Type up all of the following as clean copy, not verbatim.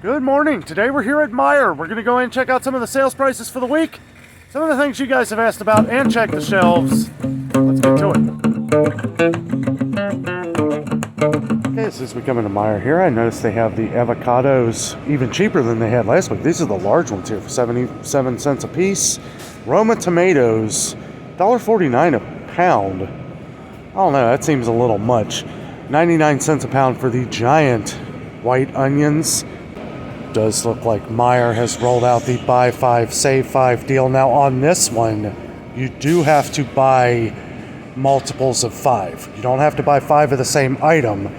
Good morning. Today we're here at MEIJER. We're going to go in and check out some of the sales prices for the week, some of the things you guys have asked about, and check the shelves. Let's get to it. Okay, since we come into MEIJER here, I noticed they have the avocados even cheaper than they had last week. These are the large ones here for 77 cents a piece. Roma tomatoes, $1.49 a pound. I don't know, that seems a little much. 99 cents a pound for the giant white onions. Does look like MEIJER has rolled out the buy 5 save 5 deal. Now on this one, you do have to buy multiples of 5. You don't have to buy 5 of the same item,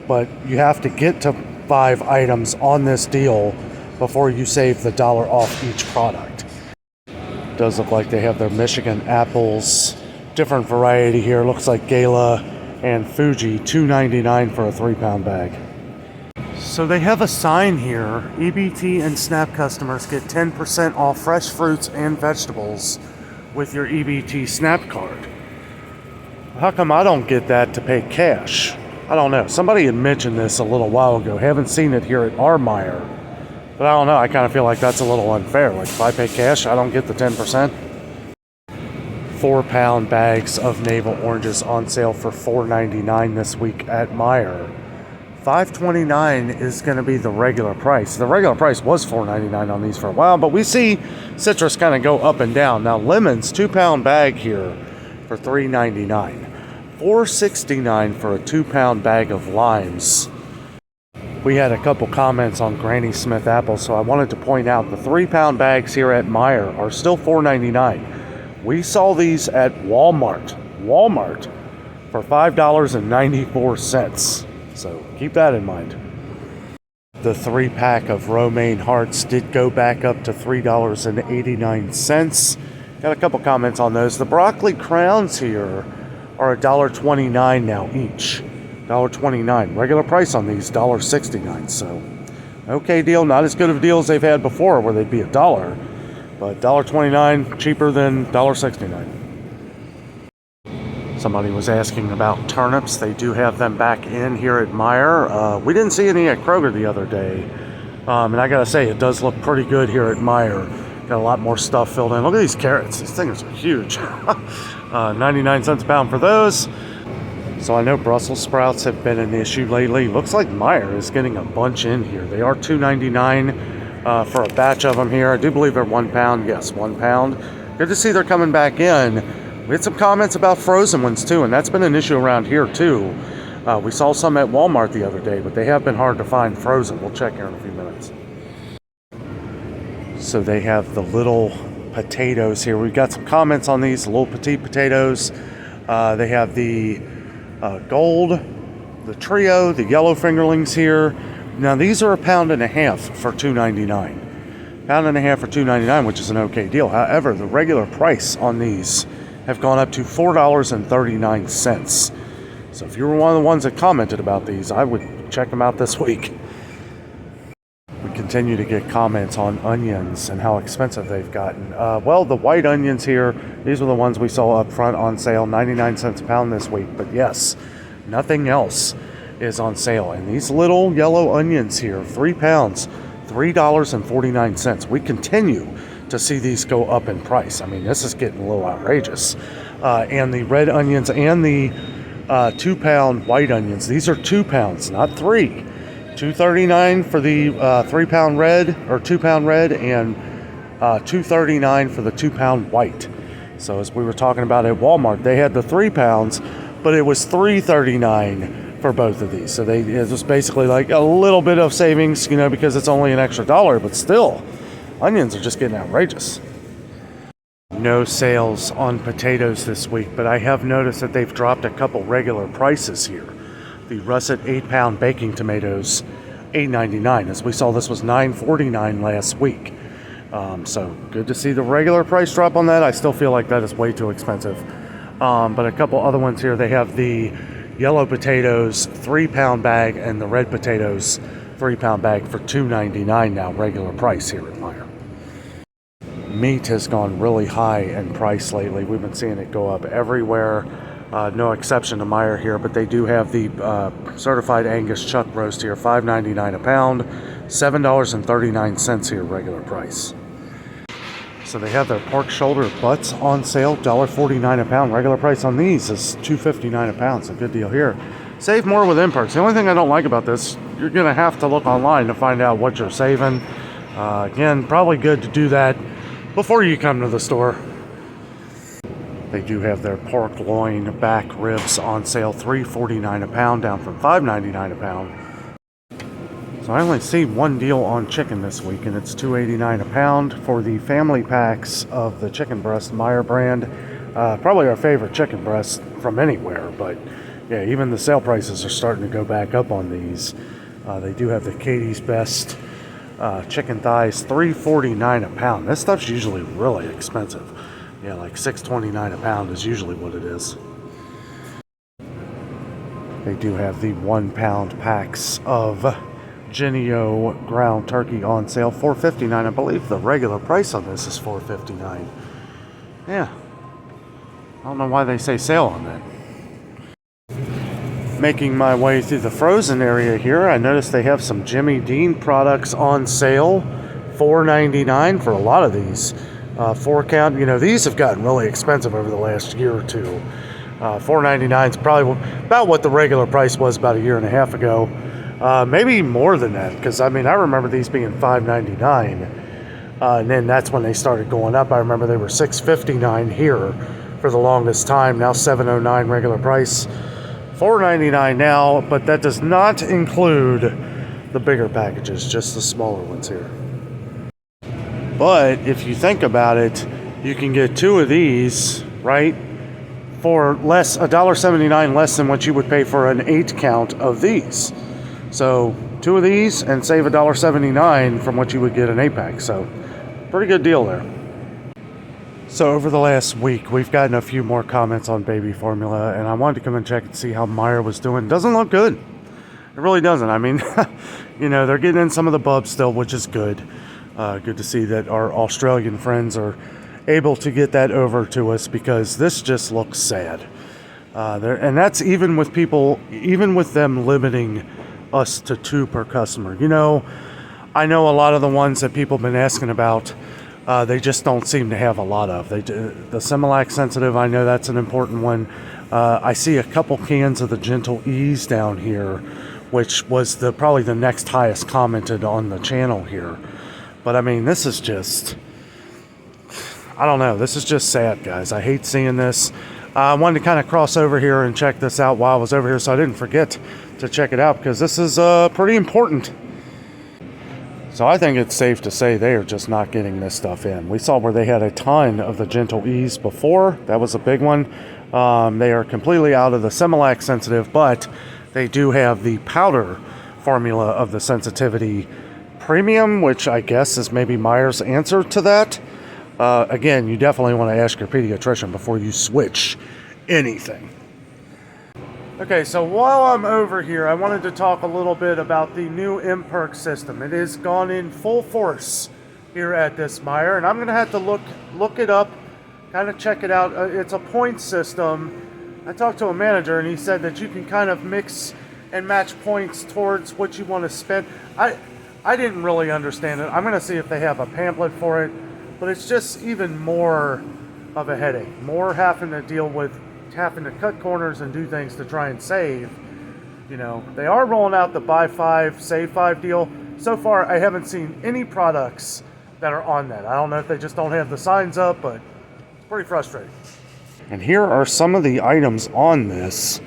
but you have to get to 5 items on this deal before you save the $1 off each product. Does look like they have their Michigan apples, different variety here. Looks like Gala and Fuji, $2.99 for a 3-pound bag. So they have a sign here, EBT and SNAP customers get 10% off fresh fruits and vegetables with your EBT SNAP card. How come I don't get that to pay cash? I don't know. Somebody had mentioned this a little while ago. Haven't seen it here at our MEIJER. But I don't know. I kind of feel like that's a little unfair. Like if I pay cash, I don't get the 10%. 4-pound bags of navel oranges on sale for $4.99 this week at MEIJER. $5.29 is going to be the regular price. The regular price was $4.99 on these for a while, but we see citrus kind of go up and down. Now lemons, 2-pound bag here for $3.99. $4.69 for a 2-pound bag of limes. We had a couple comments on Granny Smith apples, so I wanted to point out the 3-pound bags here at MEIJER are still $4.99. We saw these at Walmart for $5.94. So keep that in mind. The 3-pack of romaine hearts did go back up to $3.89. Got a couple comments on those. The broccoli crowns here are $1.29 now each. $1.29. Regular price on these, $1.69. So, okay deal. Not as good of a deal as they've had before where they'd be $1. But $1.29 cheaper than $1.69. Somebody was asking about turnips. They do have them back in here at MEIJER. We didn't see any at Kroger the other day. And I gotta say, it does look pretty good here at MEIJER. Got a lot more stuff filled in. Look at these carrots. These things are huge. 99 cents a pound for those. So I know Brussels sprouts have been an issue lately. Looks like MEIJER is getting a bunch in here. They are $2.99 for a batch of them here. I do believe they're 1 pound. Yes, 1 pound. Good to see they're coming back in. We had some comments about frozen ones too, and that's been an issue around here too. We saw some at Walmart the other day, but they have been hard to find frozen. We'll check here in a few minutes. So they have the little potatoes here. We've got some comments on these, the little petite potatoes. They have the gold, the trio, the yellow fingerlings here. Now these are £1.50 for $2.99. £1.50 for $2.99, which is an okay deal. However, the regular price on these have gone up to $4.39. So if you were one of the ones that commented about these, I would check them out this week. We continue to get comments on onions and how expensive they've gotten. Well, the white onions here, these were the ones we saw up front on sale, 99 cents a pound this week. But yes, nothing else is on sale. And these little yellow onions here, 3 pounds, $3.49. We continue to see these go up in price. I mean, this is getting a little outrageous. And the red onions and the 2-pound white onions, these are 2 pounds, not 3. $2.39 for the 3-pound red or 2-pound red, and $2.39 for the 2-pound white. So as we were talking about at Walmart, they had the 3 pounds, but it was $3.39 for both of these. So it was basically like a little bit of savings, because it's only an extra $1, but still, onions are just getting outrageous. No sales on potatoes this week, but I have noticed that they've dropped a couple regular prices here. The russet 8-pound baking tomatoes, $8.99. As we saw, this was $9.49 last week. So good to see the regular price drop on that. I still feel like that is way too expensive. But a couple other ones here. They have the yellow potatoes 3-pound bag and the red potatoes 3-pound bag for $2.99 now, regular price here at MEIJER. Meat has gone really high in price lately. We've been seeing it go up everywhere. No exception to MEIJER here, but they do have the certified Angus chuck roast here, $5.99 a pound. $7.39 here, regular price. So they have their pork shoulder butts on sale, $1.49 a pound. Regular price on these is $2.59 a pound, so good deal here. Save more with imports. The only thing I don't like about this, you're going to have to look online to find out what you're saving. Again, probably good to do that before you come to the store. They do have their pork loin back ribs on sale, $3.49 a pound, down from $5.99 a pound. So I only see one deal on chicken this week, and it's $2.89 a pound for the family packs of the chicken breast MEIJER brand. Probably our favorite chicken breast from anywhere, but yeah, even the sale prices are starting to go back up on these. They do have the Katie's Best chicken thighs, $3.49 a pound. This stuff's usually really expensive. Yeah, like $6.29 a pound is usually what it is. They do have the 1 pound packs of Genio ground turkey on sale, $4.59. I believe the regular price on this is $4.59. Yeah, I don't know why they say sale on that. Making my way through the frozen area here, I noticed they have some Jimmy Dean products on sale, $4.99 for a lot of these. 4 count, you know, these have gotten really expensive over the last year or two. $4.99 is probably about what the regular price was about a year and a half ago. Maybe more than that, because I mean, I remember these being $5.99, and then that's when they started going up. I remember they were $6.59 here for the longest time. Now $7.09 regular price, $4.99 now, but that does not include the bigger packages, just the smaller ones here. But if you think about it, you can get 2 of these, right, for less, $1.79 less than what you would pay for an 8 count of these. So 2 of these and save $1.79 from what you would get an 8-pack. So pretty good deal there. So over the last week, we've gotten a few more comments on baby formula, and I wanted to come and check and see how MEIJER was doing. Doesn't look good. It really doesn't. I mean, you know, they're getting in some of the bubs still, which is good. Good to see that our Australian friends are able to get that over to us, because this just looks sad. And that's even with people, even with them limiting us to 2 per customer. You know, I know a lot of the ones that people have been asking about, they just don't seem to have a lot of. The Similac sensitive, I know that's an important one. I see a couple cans of the Gentle Ease down here, which was probably the next highest commented on the channel here. But I mean, this is just, I don't know. This is just sad, guys. I hate seeing this. I wanted to kind of cross over here and check this out while I was over here, so I didn't forget to check it out, because this is pretty important. So I think it's safe to say they are just not getting this stuff in. We saw where they had a ton of the Gentle Ease before. That was a big one. They are completely out of the Similac sensitive, but they do have the powder formula of the sensitivity premium, which I guess is maybe MEIJER's answer to that. Again, you definitely want to ask your pediatrician before you switch anything. Okay, so while I'm over here, I wanted to talk a little bit about the new MPerk system. It has gone in full force here at this MEIJER, and I'm going to have to look it up, kind of check it out. It's a point system. I talked to a manager, and he said that you can kind of mix and match points towards what you want to spend. I didn't really understand it. I'm going to see if they have a pamphlet for it, but it's just even more of a headache. More having to deal with having to cut corners and do things to try and save. You know, they are rolling out the buy 5, save 5 deal. So far, I haven't seen any products that are on that. I don't know if they just don't have the signs up, but it's pretty frustrating. And here are some of the items on this.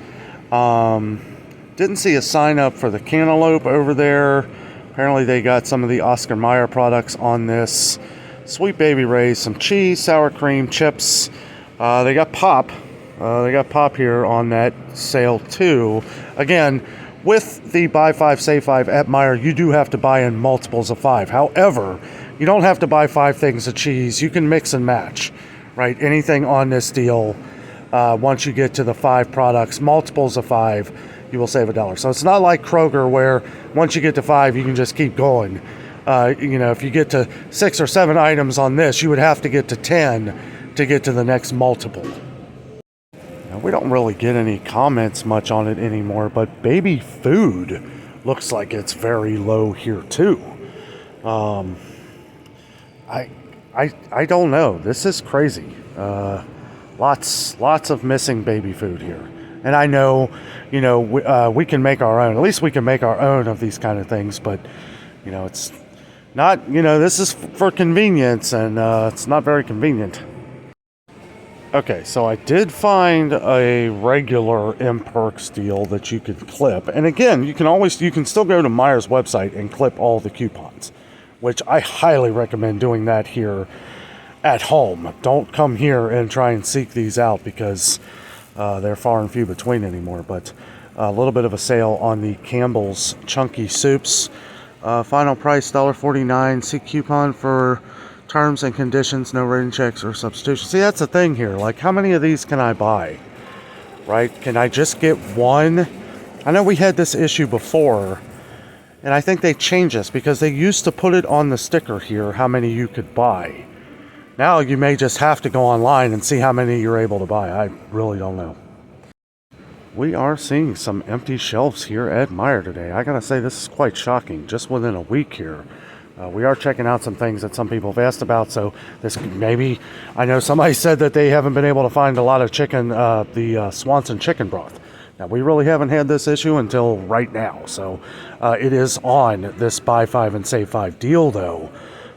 Didn't see a sign up for the cantaloupe over there. Apparently they got some of the Oscar Mayer products on this. Sweet Baby Ray's, some cheese, sour cream, chips. They got pop. They got pop here on that sale too. Again, with the buy 5, save 5 at MEIJER, you do have to buy in multiples of 5. However, you don't have to buy 5 things of cheese. You can mix and match, right? Anything on this deal, once you get to the 5 products, multiples of 5, you will save $1. So it's not like Kroger, where once you get to 5, you can just keep going. You know, if you get to 6 or 7 items on this, you would have to get to 10 to get to the next multiple. Now, we don't really get any comments much on it anymore, but baby food looks like it's very low here too. Um, I don't know. This is crazy. Lots of missing baby food here. And I know, we can make our own. At least we can make our own of these kind of things. But, it's not, this is for convenience, and it's not very convenient. Okay, so I did find a regular M-Perks deal that you could clip. And again, you can still go to Meijers website and clip all the coupons, which I highly recommend doing that here at home. Don't come here and try and seek these out because they're far and few between anymore. But a little bit of a sale on the Campbell's Chunky Soups. Final price $1.49. See coupon for terms and conditions, no rating checks or substitution. See, that's the thing here. Like, how many of these can I buy? Right? Can I just get one? I know we had this issue before, and I think they changed this because they used to put it on the sticker here how many you could buy. Now you may just have to go online and see how many you're able to buy. I really don't know. We are seeing some empty shelves here at Meijer today. I gotta say, this is quite shocking. Just within a week here. We are checking out some things that some people have asked about, so this maybe, I know somebody said that they haven't been able to find a lot of chicken, the Swanson chicken broth. Now, we really haven't had this issue until right now, so it is on this buy 5 and save 5 deal, though,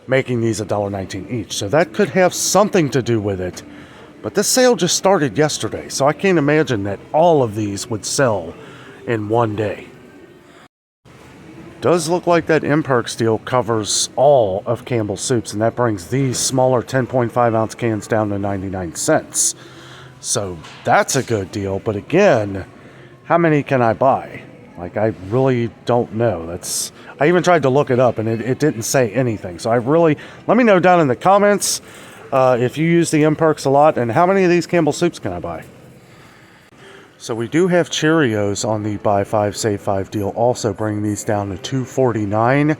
making these $1.19 each. So that could have something to do with it, but this sale just started yesterday, so I can't imagine that all of these would sell in one day. Does look like that M-Perks deal covers all of Campbell's Soups, and that brings these smaller 10.5 ounce cans down to 99 cents. So that's a good deal, but again, how many can I buy? Like, I really don't know. I even tried to look it up, and it didn't say anything. So let me know down in the comments if you use the M-Perks a lot, and how many of these Campbell's Soups can I buy? So we do have Cheerios on the buy 5, save 5 deal, also bringing these down to $2.49.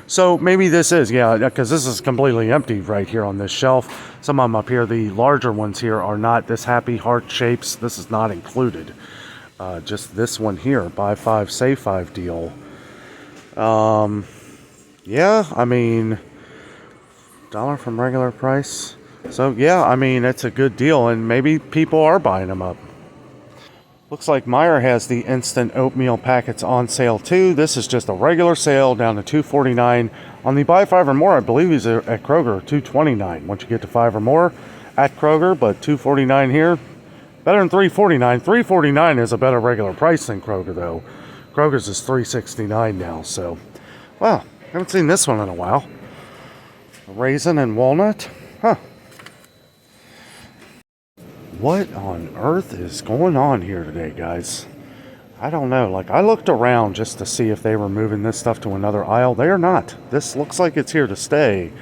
So maybe this is, because this is completely empty right here on this shelf. Some of them up here, the larger ones here, are not this happy heart shapes. This is not included. Just this one here, buy 5, save 5 deal. Yeah, I mean, $1 from regular price. So yeah, I mean, it's a good deal, and maybe people are buying them up. Looks like Meijer has the instant oatmeal packets on sale too. This is just a regular sale down to $2.49. On the buy 5 or more, I believe these are at Kroger, $2.29. Once you get to 5 or more at Kroger, but $2.49 here. Better than $3.49. $3.49 is a better regular price than Kroger, though. Kroger's is $3.69 now, so, wow, haven't seen this one in a while. Raisin and walnut, huh. What on earth is going on here today, guys? I don't know. Like, I looked around just to see if they were moving this stuff to another aisle. They are not. This looks like it's here to stay.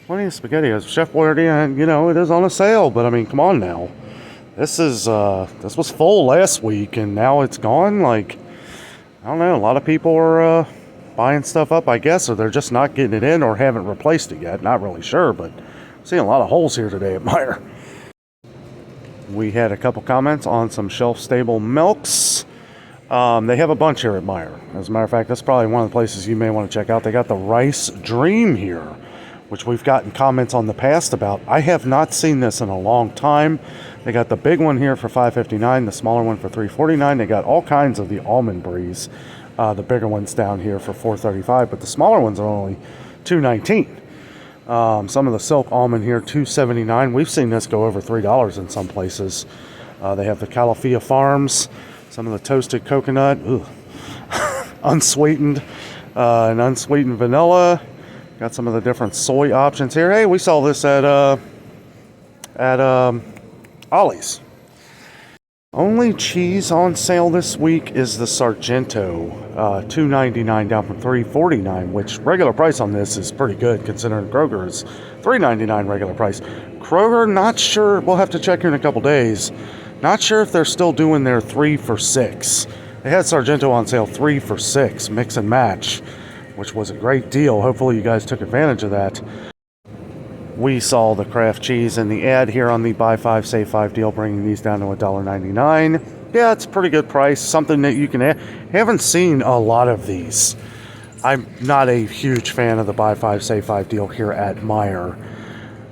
Plenty of SpaghettiOs. Chef Boyardee, and it is on a sale, but I mean, come on now. This was full last week, and now it's gone. Like, I don't know. A lot of people are buying stuff up, I guess, or they're just not getting it in or haven't replaced it yet. Not really sure, but I'm seeing a lot of holes here today at Meijer. We had a couple comments on some shelf-stable milks. They have a bunch here at Meijer. As a matter of fact, that's probably one of the places you may want to check out. They got the Rice Dream here, which we've gotten comments on the past about. I have not seen this in a long time. They got the big one here for $5.59, the smaller one for $3.49. They got all kinds of the almond breeze. The bigger ones down here for $4.35, but the smaller ones are only $2.19. Some of the silk almond here, $2.79. We've seen this go over $3 in some places. They have the Calafia Farms, some of the toasted coconut, unsweetened, and unsweetened vanilla. Got some of the different soy options here. Hey, we saw this at Ollie's. Only cheese on sale this week is the Sargento, $2.99 down from $3.49, which regular price on this is pretty good considering Kroger is $3.99 regular price. Kroger, not sure. We'll have to check here in a couple days. Not sure if they're still doing their 3 for $6. They had Sargento on sale 3 for $6, mix and match, which was a great deal. Hopefully you guys took advantage of that. We saw the Kraft cheese in the ad here on the buy 5, save 5 deal, bringing these down to $1.99. Yeah, it's a pretty good price. Something that you can haven't seen a lot of these. I'm not a huge fan of the buy 5, save 5 deal here at Meijer.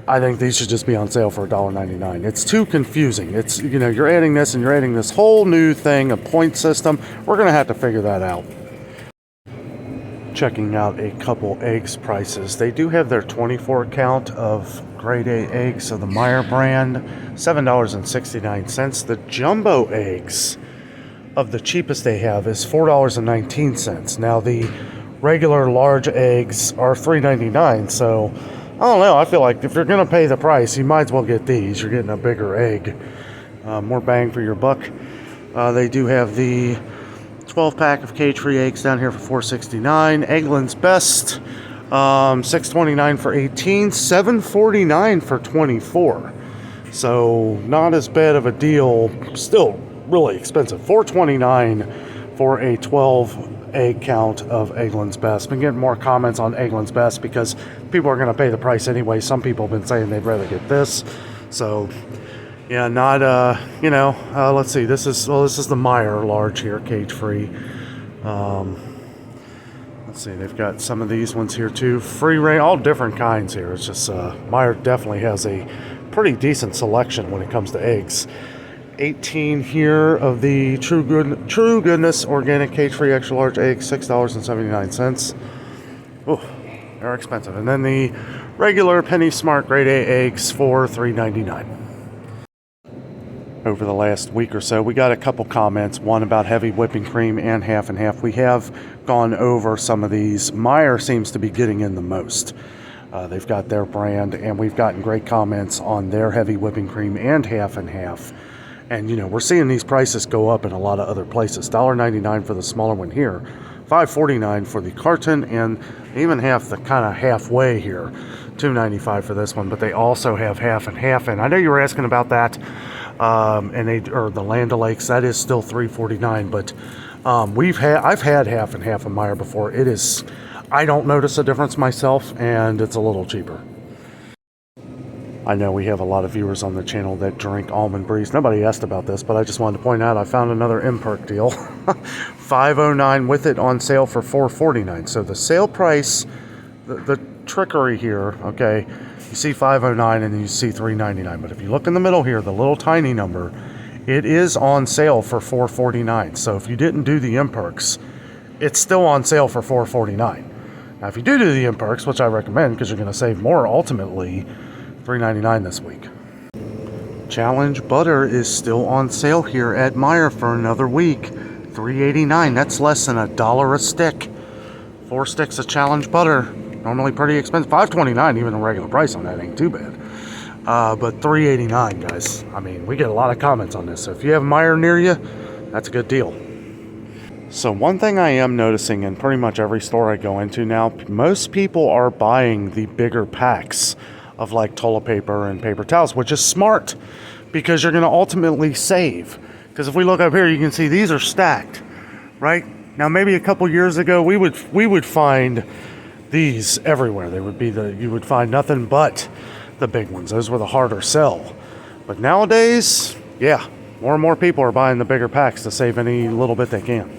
I think these should just be on sale for $1.99. It's too confusing. It's, you know, you're adding this and you're adding this whole new thing, a point system. We're going to have to figure that out. Checking out a couple eggs prices. They do have their 24 count of grade A eggs of the MEIJER brand, $7.69. The jumbo eggs of the cheapest they have is $4.19. Now the regular large eggs are $3.99, so I don't know. I feel like if you're going to pay the price, you might as well get these. You're getting a bigger egg. More bang for your buck. They do have the 12-pack of cage-free eggs down here for $4.69. Eggland's Best, $6.29 for 18, $7.49 for 24. So not as bad of a deal. Still really expensive. $4.29 for a 12 egg count of Eggland's Best. Been getting more comments on Eggland's Best because people are going to pay the price anyway. Some people have been saying they'd rather get this. So yeah, not let's see. This is the MEIJER large here, cage free. Let's see. They've got some of these ones here too. Free range, all different kinds here. It's just MEIJER definitely has a pretty decent selection when it comes to eggs. 18 here of the True Goodness organic cage-free extra large eggs, $6.79. Oh, they're expensive. And then the regular Penny Smart grade A eggs for $3.99. Over the last week or so, we got a couple comments. One about heavy whipping cream and half and half. We have gone over some of these. MEIJER seems to be getting in the most. They've got their brand, and we've gotten great comments on their heavy whipping cream and half and half. And, you know, we're seeing these prices go up in a lot of other places. $1.99 for the smaller one here. $5.49 for the carton, and they even have the kind of halfway here. $2.95 for this one, but they also have half and half. And I know you were asking about that, the Land O'Lakes. That is still $3.49, but I've had half and half of MEIJER before. It is, I don't notice a difference myself, and it's a little cheaper. I know we have a lot of viewers on the channel that drink Almond Breeze. Nobody asked about this, but I just wanted to point out I found another M-Perk deal. $5.09 with it on sale for $4.49. So the sale price, the trickery here, okay, you see $5.09 and then you see $3.99. But if you look in the middle here, the little tiny number, it is on sale for $4.49. So if you didn't do the M-Perks, it's still on sale for $4.49. Now if you do the M-Perks, which I recommend because you're going to save more ultimately, $3.99 this week. Challenge butter is still on sale here at MEIJER for another week. $3.89. That's less than $1 a stick. 4 sticks of Challenge butter. Normally pretty expensive. $5.29, even the regular price on that ain't too bad. But $3.89, guys. I mean, we get a lot of comments on this. So if you have MEIJER near you, that's a good deal. So one thing I am noticing in pretty much every store I go into now, most people are buying the bigger packs of like toilet paper and paper towels, which is smart because you're going to ultimately save. Because if we look up here, you can see these are stacked, right? Now maybe a couple years ago we would find these everywhere. They would be you would find nothing but the big ones. Those were the harder sell. But nowadays, yeah, more and more people are buying the bigger packs to save any little bit they can.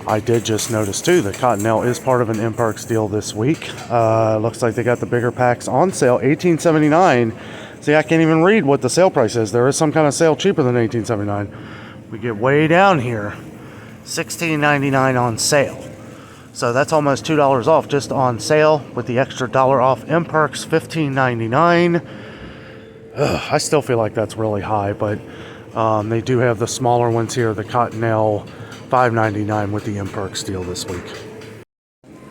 I did just notice too that Cottonelle is part of an M-Perks deal this week. Looks like they got the bigger packs on sale, $18.79. See, I can't even read what the sale price is. There is some kind of sale cheaper than $18.79. We get way down here, $16.99 on sale. So that's almost $2 off just on sale with the extra $1 off. M-Perks, $15.99. I still feel like that's really high, but they do have the smaller ones here, the Cottonelle, $5.99 with the M-Perks deal this week.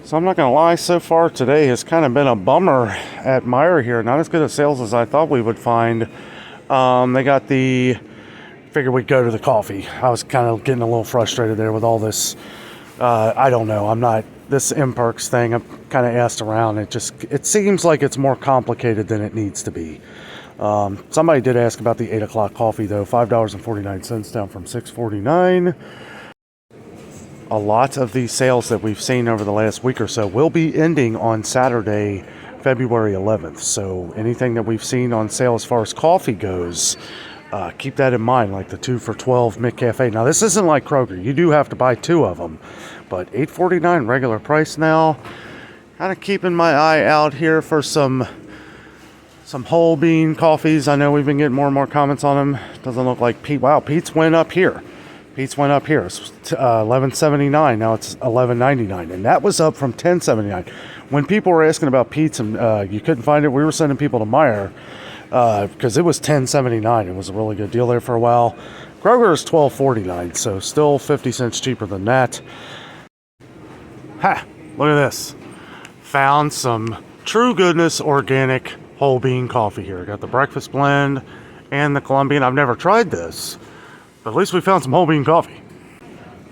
So I'm not going to lie, so far today has kind of been a bummer at MEIJER here. Not as good a sales as I thought we would find. They got figured we'd go to the coffee. I was kind of getting a little frustrated there with all this. I don't know. This M-Perks thing, I've kind of asked around. It seems like it's more complicated than it needs to be. Somebody did ask about the 8 o'clock coffee though, $5.49 down from $6.49. A lot of these sales that we've seen over the last week or so will be ending on Saturday, February 11th. So anything that we've seen on sale as far as coffee goes, keep that in mind, like the 2 for $12 McCafe. Now this isn't like Kroger. You do have to buy 2 of them, but $8.49 regular price now. Kind of keeping my eye out here for some whole bean coffees. I know we've been getting more and more comments on them. Doesn't look like Pete. Wow, Pete's went up here. Pete's went up here. It's $11.79. Now it's $11.99, and that was up from $10.79. When people were asking about Pete's and you couldn't find it, we were sending people to MEIJER because it was $10.79. It was a really good deal there for a while. Kroger is $12.49, so still 50 cents cheaper than that. Ha! Look at this. Found some True Goodness organic whole bean coffee here. Got the breakfast blend and the Colombian. I've never tried this, but at least we found some whole bean coffee.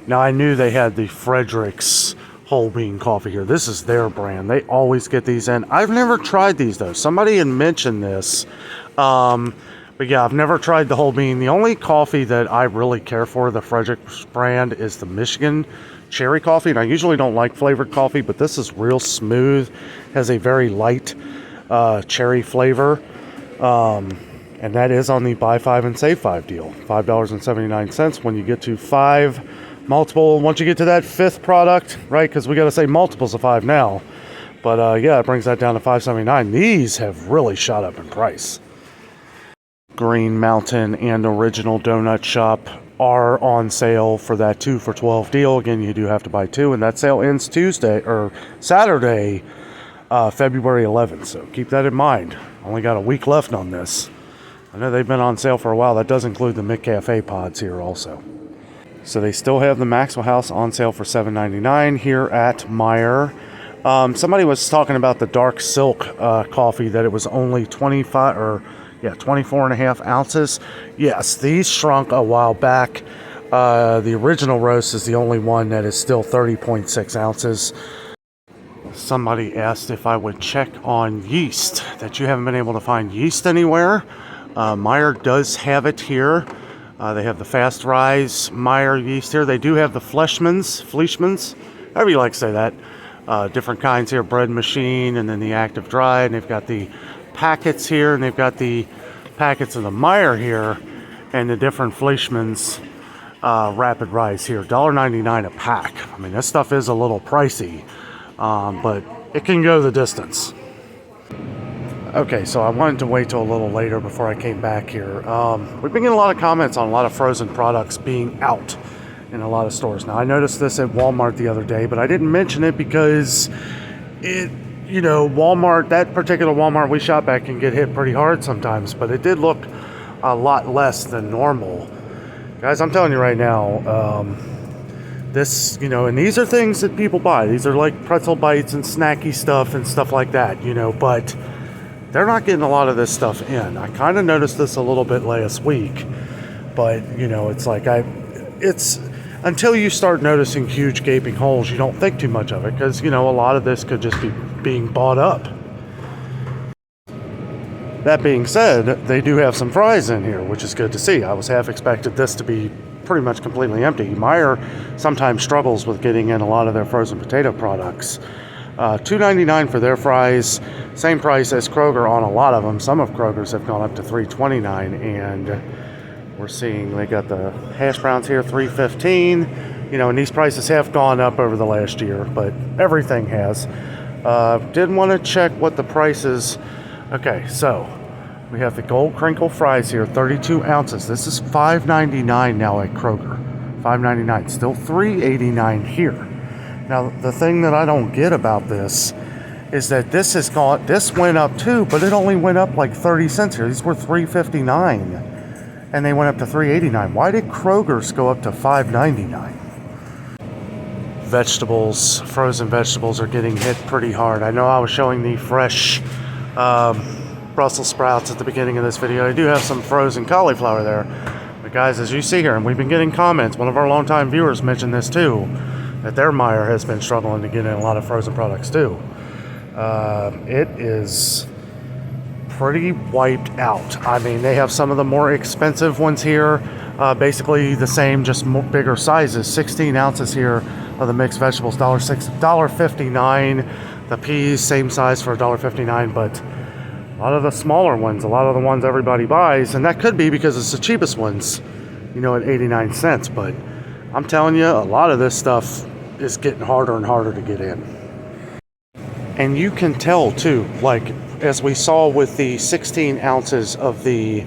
Now, I knew they had the Frederick's whole bean coffee here. This is their brand. They always get these in. I've never tried these though. Somebody had mentioned this. But yeah, I've never tried the whole bean. The only coffee that I really care for, the Frederick's brand, is the Michigan cherry coffee. And I usually don't like flavored coffee, but this is real smooth. Has a very light cherry flavor. And that is on the buy 5 and save 5 deal. $5.79 when you get to 5 multiple. Once you get to that 5th product, right? Because we got to say multiples of 5 now. But yeah, it brings that down to $5.79. These have really shot up in price. Green Mountain and Original Donut Shop are on sale for that 2 for $12 deal. Again, you do have to buy 2, and that sale ends Saturday, February 11th. So keep that in mind. Only got a week left on this. I know they've been on sale for a while. That does include the McCafe pods here also. So they still have the Maxwell House on sale for $7.99 here at MEIJER. Somebody was talking about the dark silk coffee, that it was only 24 and a half ounces. Yes, these shrunk a while back. The original roast is the only one that is still 30.6 ounces. Somebody asked if I would check on yeast, that you haven't been able to find yeast anywhere. MEIJER does have it here. They have the Fast Rise MEIJER yeast here. They do have the Fleischmann's, however you like to say that. Different kinds here, bread machine, and then the active dry, and they've got the packets here, and they've got the packets of the MEIJER here, and the different Fleischmann's rapid rise here. $1.99 a pack. I mean, this stuff is a little pricey, but it can go the distance. Okay, so I wanted to wait till a little later before I came back here. We've been getting a lot of comments on a lot of frozen products being out in a lot of stores. Now, I noticed this at Walmart the other day, but I didn't mention it because Walmart, that particular Walmart we shop at, can get hit pretty hard sometimes, but it did look a lot less than normal. Guys, I'm telling you right now, and these are things that people buy. These are like pretzel bites and snacky stuff and stuff like that, but they're not getting a lot of this stuff in. I kind of noticed this a little bit last week, but it's until you start noticing huge gaping holes, you don't think too much of it, because a lot of this could just be being bought up. That being said, they do have some fries in here, which is good to see. I was half expected this to be pretty much completely empty. MEIJER sometimes struggles with getting in a lot of their frozen potato products. $2.99 for their fries, same price as Kroger on a lot of them. Some of Kroger's have gone up to $3.29, and we're seeing they got the hash browns here $3.15. And these prices have gone up over the last year, but everything has. Did want to check what the prices. Okay, so we have the gold crinkle fries here, 32 ounces. This is $5.99 now at Kroger. $5.99, still $3.89 here. Now, the thing that I don't get about this is that this went up too, but it only went up like 30 cents here. These were $3.59, and they went up to $3.89. Why did Kroger's go up to $5.99? Vegetables, frozen vegetables are getting hit pretty hard. I know I was showing the fresh Brussels sprouts at the beginning of this video. I do have some frozen cauliflower there. But guys, as you see here, and we've been getting comments, one of our longtime viewers mentioned this too, that their MEIJER has been struggling to get in a lot of frozen products too. It is pretty wiped out. I mean, they have some of the more expensive ones here, basically the same, just bigger sizes. 16 ounces here of the mixed vegetables, $1.59. The peas, same size for $1.59, but a lot of the smaller ones, a lot of the ones everybody buys, and that could be because it's the cheapest ones, at 89 cents. But I'm telling you, a lot of this stuff is getting harder and harder to get in. And you can tell too, like as we saw with the 16 ounces of the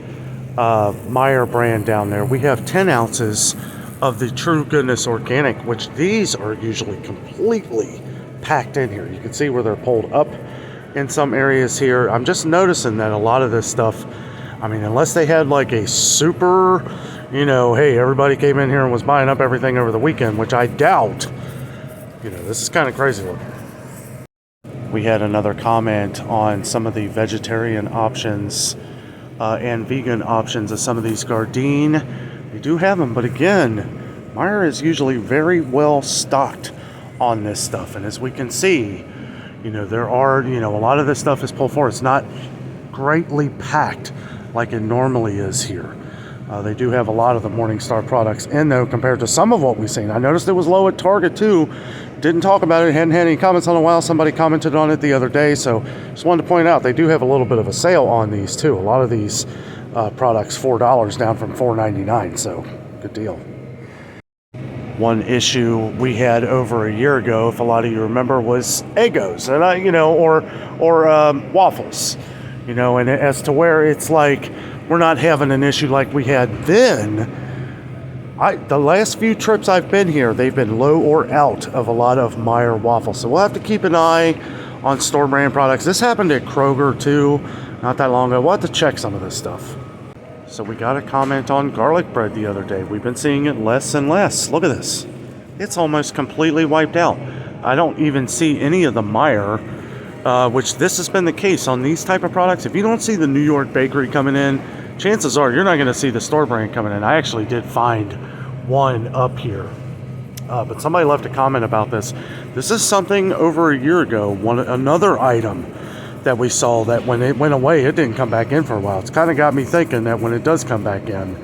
MEIJER brand down there, we have 10 ounces of the True Goodness Organic, which these are usually completely packed in here. You can see where they're pulled up in some areas here. I'm just noticing that a lot of this stuff, I mean, unless they had like a super, you know, hey, everybody came in here and was buying up everything over the weekend, which I doubt, you know, this is kind of crazy looking. We had another comment on some of the vegetarian options and vegan options of some of these Gardein. We do have them, but again, MEIJER is usually very well stocked on this stuff. And as we can see, you know, there are, you know, a lot of this stuff is pulled forward. It's not greatly packed like it normally is here. They do have a lot of the Morningstar products in though compared to some of what we've seen. I noticed it was low at Target too. Didn't talk about it, hadn't had any comments on a while. Somebody commented on it the other day, so just wanted to point out they do have a little bit of a sale on these too. A lot of these products $4 down from $4.99, so good deal. One issue we had over a year ago, if a lot of you remember, was Eggos, and you know, or waffles, you know, and as to where it's like we're not having an issue like we had then. The last few trips I've been here, they've been low or out of a lot of MEIJER waffles, so we'll have to keep an eye on store brand products. This happened at Kroger too, not that long ago. We'll have to check some of this stuff. So we got a comment on garlic bread the other day. We've been seeing it less and less. Look at this. It's almost completely wiped out. I don't even see any of the MEIJER, which this has been the case on these type of products. If you don't see the New York bakery coming in, chances are you're not going to see the store brand coming in. I actually did find one up here. But somebody left a comment about this. This is something over a year ago, another item that we saw that when it went away, it didn't come back in for a while. It's kind of got me thinking that when it does come back in,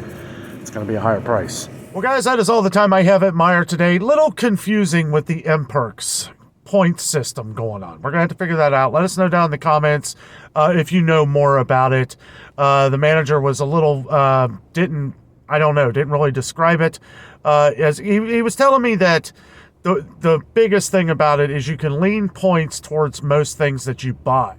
it's going to be a higher price. Well, guys, that is all the time I have at MEIJER today. Little confusing with the M-Perks point system going on. We're going to have to figure that out. Let us know down in the comments if you know more about it. The manager was a little, didn't really describe it. As he was telling me that the biggest thing about it is you can lean points towards most things that you buy.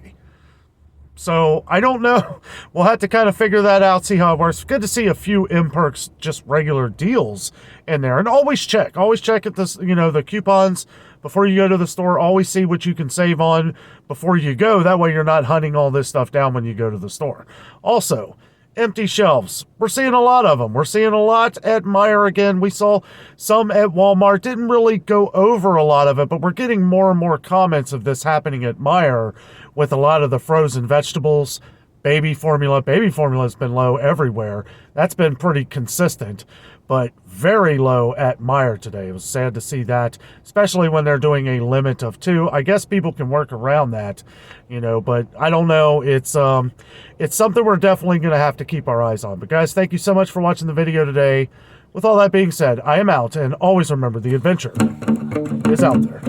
So I don't know. We'll have to kind of figure that out, see how it works. Good to see a few M-Perks, just regular deals in there. And always check at this, you know, the coupons before you go to the store. Always see what you can save on before you go. That way you're not hunting all this stuff down when you go to the store. Also, empty shelves. We're seeing a lot of them. We're seeing a lot at MEIJER again. We saw some at Walmart. Didn't really go over a lot of it, but we're getting more and more comments of this happening at MEIJER with a lot of the frozen vegetables, baby formula. Baby formula has been low everywhere. That's been pretty consistent, but very low at MEIJER today. It was sad to see that, especially when they're doing a limit of 2. I guess people can work around that, you know, but I don't know. It's something we're definitely going to have to keep our eyes on. But guys, thank you so much for watching the video today. With all that being said, I am out, and always remember the adventure is out there.